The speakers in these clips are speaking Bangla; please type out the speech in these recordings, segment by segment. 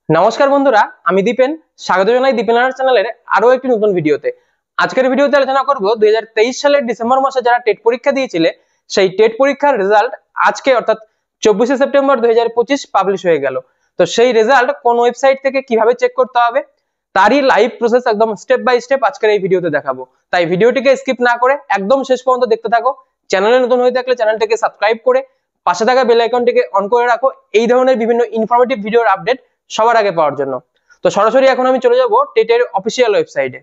নমস্কার বন্ধুরা, আমি দীপেন। স্বাগত জানাই দীপেন লার্নার চ্যানেলের আরো একটি নতুন ভিডিওতে। আজকের ভিডিওতে আলোচনা করব 2023 সালের ডিসেম্বর মাসে যারা টেট পরীক্ষা দিয়েছিলে সেই টেট পরীক্ষার রেজাল্ট আজকে অর্থাৎ 24শে সেপ্টেম্বর 2025 পাবলিশ হয়ে গেল। তো সেই রেজাল্ট কোন ওয়েবসাইট থেকে কিভাবে চেক করতে হবে তারই লাইভ প্রসেস একদম স্টেপ বাই স্টেপ আজকের এই ভিডিওতে দেখাবো। তাই ভিডিওটিকে স্কিপ না করে একদম শেষ পর্যন্ত দেখতে থাকো। চ্যানেলে নতুন হয়ে থাকলে চ্যানেলটিকে সাবস্ক্রাইব করে পাশে থাকা বেল আইকনটিকে অন করে রাখো এই ধরনের বিভিন্ন ইনফরমেটিভ ভিডিওর আপডেট সবার আগে পাওয়ার জন্য। তো সরাসরি এখন আমি চলে যাব টেটের অফিসিয়াল ওয়েবসাইটে।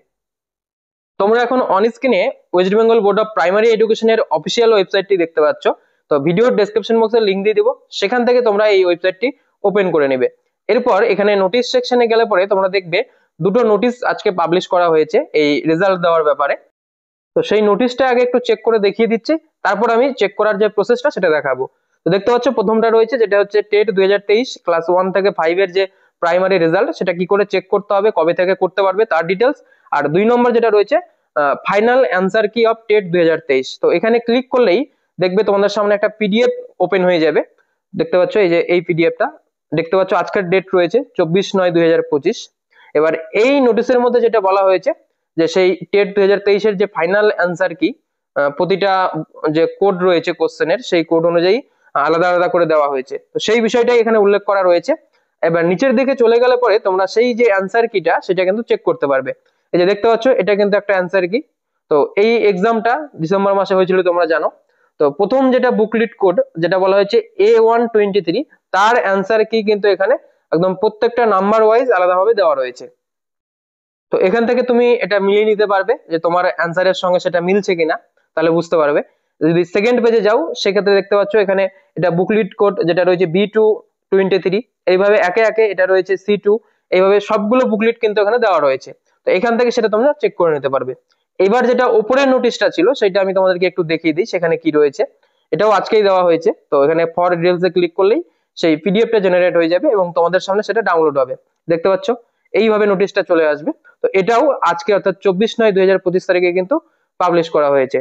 তোমরা এখন অন স্ক্রিনে West Bengal board of primary এডুকেশনের অফিসিয়াল ওয়েবসাইটটি দেখতে পাচ্ছ। তো ভিডিওর ডেসক্রিপশন বক্সে লিংক দিয়ে দিব, সেখান থেকে তোমরা এই ওয়েবসাইটটি ওপেন করে নেবে। এরপর এখানে নোটিশ সেকশনে গেলে পরে তোমরা দেখবে দুটো নোটিশ আজকে পাবলিশ করা হয়েছে এই রেজাল্ট দেওয়ার ব্যাপারে। তো সেই নোটিশটা আগে একটু চেক করে দেখিয়ে দিচ্ছি, তারপর আমি চেক করার যে প্রসেসটা সেটা দেখাবো। তো দেখতে পাচ্ছ প্রথমটা রয়েছে যেটা হচ্ছে টেট 2023 ক্লাস 1 থেকে 5 এর যে প্রাইমারি রেজাল্ট সেটা কি করে চেক করতে হবে, কবে থেকে করতে পারবে তার ডিটেলস। আর 2 নম্বর যেটা রয়েছে ফাইনাল অ্যান্সার কি অফ টেট 2023। তো এখানে ক্লিক করলেই দেখবে তোমাদের সামনে একটা পিডিএফ ওপেন হয়ে যাবে। দেখতে পাচ্ছ এই যে এই পিডিএফটা দেখতে পাচ্ছ, আজকের ডেট রয়েছে 24/9/2025। এবার এই নোটিশের মধ্যে যেটা বলা হয়েছে যে সেই টেট 2023 এর যে ফাইনাল অ্যান্সার কি প্রতিটা যে কোড রয়েছে কোশ্চেনের সেই কোড অনুযায়ী আলাদা আলাদা করে দেওয়া হয়েছে। তো সেই বিষয়টাই এখানে উল্লেখ করা রয়েছে। এবার নিচের দিকে চলে গেলে পরে তোমরা সেই যে অ্যান্সার কিটা সেটা কিন্তু চেক করতে পারবে। এই যে দেখতে পাচ্ছ এটা কিন্তু একটা অ্যান্সার কি। তো এই এক্সামটা ডিসেম্বর মাসে হয়েছিল তোমরা জানো। তো প্রথম যেটা বুকলিট কোড যেটা বলা হয়েছে A123 তার অ্যান্সার কি কিন্তু এখানে একদম প্রত্যেকটা নাম্বার ওয়াইজ আলাদাভাবে দেওয়া রয়েছে। তো এখান থেকে তুমি এটা মিলিয়ে নিতে পারবে যে তোমার অ্যান্সারের সঙ্গে সেটা মিলছে কিনা, তাহলে বুঝতে পারবে। যদি সেকেন্ড পেজে যাও সেক্ষেত্রে দেখতে পাচ্ছ এখানে এটা বুকলিট কোড যেটা রয়েছে B223, এইভাবে একে একে এটা রয়েছে C2, এইভাবে সবগুলো বুকলিট কিন্তু এখানে দেওয়া রয়েছে। তো এখান থেকে সেটা তোমরা চেক করে নিতে পারবে। এবার যেটা উপরের নোটিশটা ছিল সেটা আমি তোমাদেরকে একটু দেখিয়ে দিই সেখানে কি রয়েছে। এটাও আজকেই দেওয়া হয়েছে। তো এখানে ফর ডিটেলস এ ক্লিক করলেই সেই পিডিএফটা জেনারেট হয়ে যাবে এবং তোমাদের সামনে সেটা ডাউনলোড হবে। দেখতে পাচ্ছ এইভাবে নোটিশটা চলে আসবে। তো এটাও আজকে অর্থাৎ 24/9/2025 তারিখে কিন্তু পাবলিশ করা হয়েছে।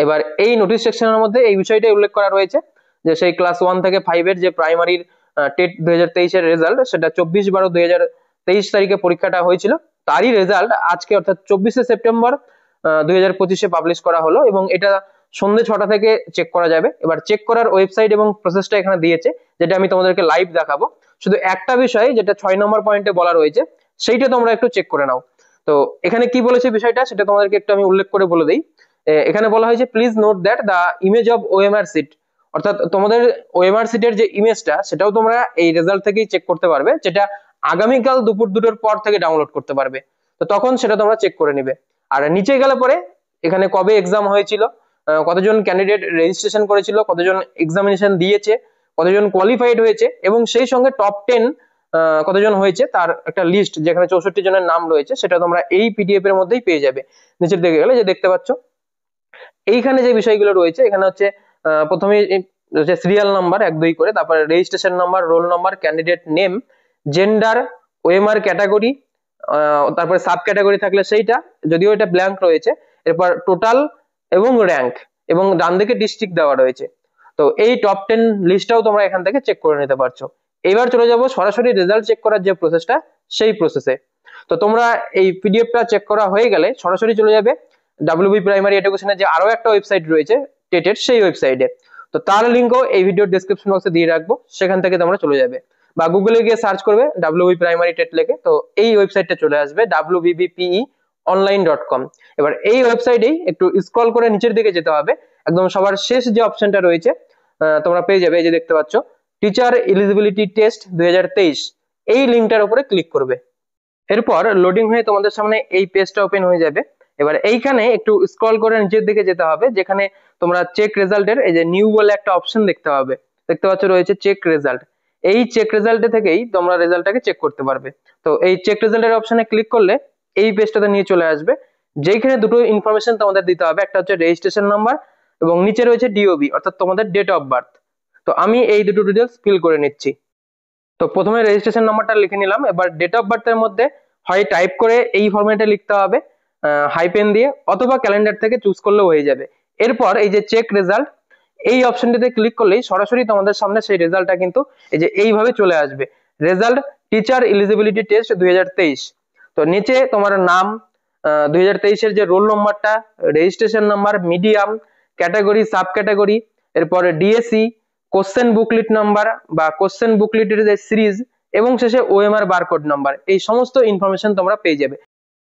এবার এই নোটিশ সেকশনের মধ্যে এই বিষয়টাই উল্লেখ করা রয়েছে যে সেই ক্লাস 1 থেকে 5 এর যে প্রাইমারির টেট 2023 এর রেজাল্ট সেটা 24/12/2023 তারিখে পরীক্ষাটা হয়েছিল, তারই রেজাল্ট আজকে অর্থাৎ 24শে সেপ্টেম্বর 2025-এ পাবলিশ করা হলো এবং এটা সন্ধ্যে 6টা থেকে চেক করা যাবে। এবার চেক করার ওয়েবসাইট এবং প্রসেসটা এখানে দিয়েছে যেটা আমি তোমাদেরকে লাইভ দেখাবো। শুধু একটা বিষয় যেটা 6 নম্বর পয়েন্টে বলা রয়েছে সেইটা তোমরা একটু চেক করে নাও। তো এখানে কি বলেছে বিষয়টা সেটা তোমাদেরকে একটু আমি উল্লেখ করে বলে দিই। এখানে বলা হয়েছে please note that the image of OMR sheet, অর্থাৎ তোমাদের ওএমআর সিটের যে ইমেজটা সেটাও তোমরা এই রেজাল্ট থেকেই চেক করতে পারবে, যেটা আগামীকাল দুপুর 2টোর পর থেকে ডাউনলোড করতে পারবে। তো তখন সেটা তোমরা চেক করে নিবে। আর নিচে গেলে পরে এখানে কবে এক্সাম হয়েছিল, কতজন ক্যান্ডিডেট রেজিস্ট্রেশন করেছিল, কতজন এক্সামিনেশন দিয়েছে, কতজন কোয়ালিফাইড হয়েছে এবং সেই সঙ্গে টপ 10 কতজন হয়েছে তার একটা লিস্ট যেখানে 64 জনের নাম রয়েছে সেটা তোমরা এই পিডিএফ এর মধ্যেই পেয়ে যাবে। নিচের দিকে গেলে যে দেখতে পাচ্ছ এইখানে যে বিষয়গুলো রয়েছে এখানে হচ্ছে প্রথমে হচ্ছে সিরিয়াল নাম্বার 1 2 করে, তারপরে registration number, roll number, candidate name, gender, OMR category, তারপরে সাব ক্যাটাগরি থাকলে সেইটা, যদিও এটা ব্ল্যাঙ্ক রয়েছে, এরপর টোটাল এবং র্যাঙ্ক এবং ডান দিকে ডিস্ট্রিক্ট দেওয়া রয়েছে। তো এই টপ 10 লিস্টটাও তোমরা এখান থেকে চেক করে নিতে পারছো। এবার চলে যাব সরাসরি রেজাল্ট চেক করার যে প্রসেসটা সেই প্রসেসে। তো তোমরা এই পিডিএফটা চেক করা হয়ে গেলে সরাসরি চলে যাবে ডাব্লিউবি প্রাইমারি এডুকেশনের যে আরো একটা ওয়েবসাইট রয়েছে টেটের সেই ওয়েবসাইটে। তো তার লিঙ্কও এই ভিডিওর ডেসক্রিপশন বক্সে দিয়ে রাখবো, সেখান থেকে তোমরা চলে যাবে বা গুগলে গিয়ে সার্চ করবে ডাব্লিউবি প্রাইমারি টেট লেখে, তো এই ওয়েবসাইটটা চলে আসবে wbbpe.online.com। এবার এই ওয়েবসাইটেই একটু স্ক্রল করে নিচের দিকে যেতে হবে, একদম সবার শেষ যে অপশনটা রয়েছে তোমরা পেয়ে যাবে, এই যে দেখতে পাচ্ছ টিচার এলিজিবিলিটি টেস্ট 2023, এই লিঙ্কটার উপরে ক্লিক করবে। এরপর লোডিং হয়ে তোমাদের সামনে এই পেজটা ওপেন হয়ে যাবে। এবার এইখানে একটু স্ক্রল করে নিচের দিকে যেতে হবে, যেখানে তোমরা চেক রেজাল্টের এই যে নিউ বলে একটা অপশন দেখতে পাবে, দেখতে পাচ্ছ রয়েছে চেক রেজাল্ট। এই চেক রেজাল্টে থেকেই তোমরা রেজাল্টটাকে চেক করতে পারবে। তো এই চেক রেজাল্টের অপশনে ক্লিক করলে এই পেজটাতে নিয়ে চলে আসবে, যেখানে দুটো ইনফরমেশন তোমাদের দিতে হবে, একটা হচ্ছে রেজিস্ট্রেশন নাম্বার এবং নিচে রয়েছে ডিওবি অর্থাৎ তোমাদের ডেট অফ বার্থ। তো আমি এই দুটো ডিটেলস ফিল করে নিচ্ছি। তো প্রথমে রেজিস্ট্রেশন নাম্বারটা লিখে নিলাম। এবার ডেট অফ বার্থের মধ্যে হয় টাইপ করে এই ফরম্যাটে লিখতে হবে হাইপেন দিয়ে, অথবা ক্যালেন্ডার থেকে চুজ করলেও হয়ে যাবে। এরপর এই যে চেক রেজাল্ট এই অপশনটিতে ক্লিক করলেই সরাসরি তোমাদের সামনে সেই রেজাল্টটা কিন্তু এই যে এইভাবে চলে আসবে, রেজাল্ট টিচার এলিজিবিলিটি টেস্ট 2023। তো নিচে তোমার নাম, 2023 এর যে রোল নম্বরটা, registration number, medium, category, sub category, এরপরে ডিএসসি, কোশ্চেন বুকলেট নাম্বার বা কোশ্চেন বুকলেটের যে সিরিজ, এবং শেষে ওএমআর বারকোড নাম্বার, এই সমস্ত ইনফরমেশন তোমরা পেয়ে যাবে।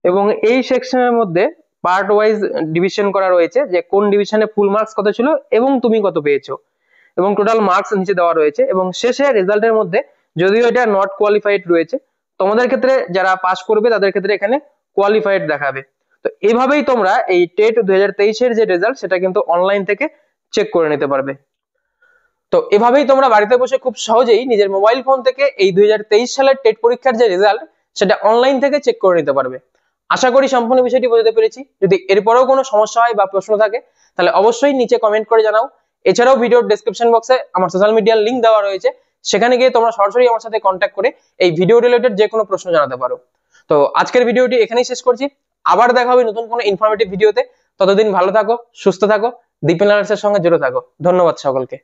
এবং এই সেকশনের মধ্যে পার্ট ওয়াইজ ডিভিশন করা রয়েছে যে কোন ডিভিশনে ফুল মার্কস কত ছিল এবং তুমি কত পেয়েছো, এবং টোটাল মার্কস নিচে দেওয়া রয়েছে। এবং শেষে রেজাল্টের মধ্যে যদিও এটা নট কোয়ালিফাইড রয়েছে, তোমাদের ক্ষেত্রে যারা পাস করবে তাদের ক্ষেত্রে এখানে কোয়ালিফাইড দেখাবে। তো এভাবেই তোমরা এই টেট 2023 এর যে রেজাল্ট সেটা কিন্তু অনলাইন থেকে চেক করে নিতে পারবে। তো এভাবেই তোমরা বাড়িতে বসে খুব সহজেই নিজের মোবাইল ফোন থেকে এই 2023 সালের টেট পরীক্ষার যে রেজাল্ট সেটা অনলাইন থেকে চেক করে নিতে পারবে। আশা করি সম্পূর্ণ বিষয়টি বোঝাতে পেরেছি। যদি এরপরেও কোনো সমস্যা হয় বা প্রশ্ন থাকে তাহলে অবশ্যই নিচে কমেন্ট করে জানাও। এছাড়াও ভিডিওর ডেসক্রিপশন বক্সে আমার সোশ্যাল মিডিয়ার লিংক দেওয়া রয়েছে, সেখানে গিয়ে তোমরা সরাসরি আমার সাথে কন্ট্যাক্ট করে এই ভিডিও রিলেটেড যে কোনো প্রশ্ন জানাতে পারো। তো আজকের ভিডিওটি এখানেই শেষ করছি, আবার দেখা হবে নতুন কোনো ইনফরমেটিভ ভিডিওতে। ততদিন ভালো থাকো, সুস্থ থাকো, দীপেন লার্নার্সের সঙ্গে জুড়ে থাকো। ধন্যবাদ সকলকে।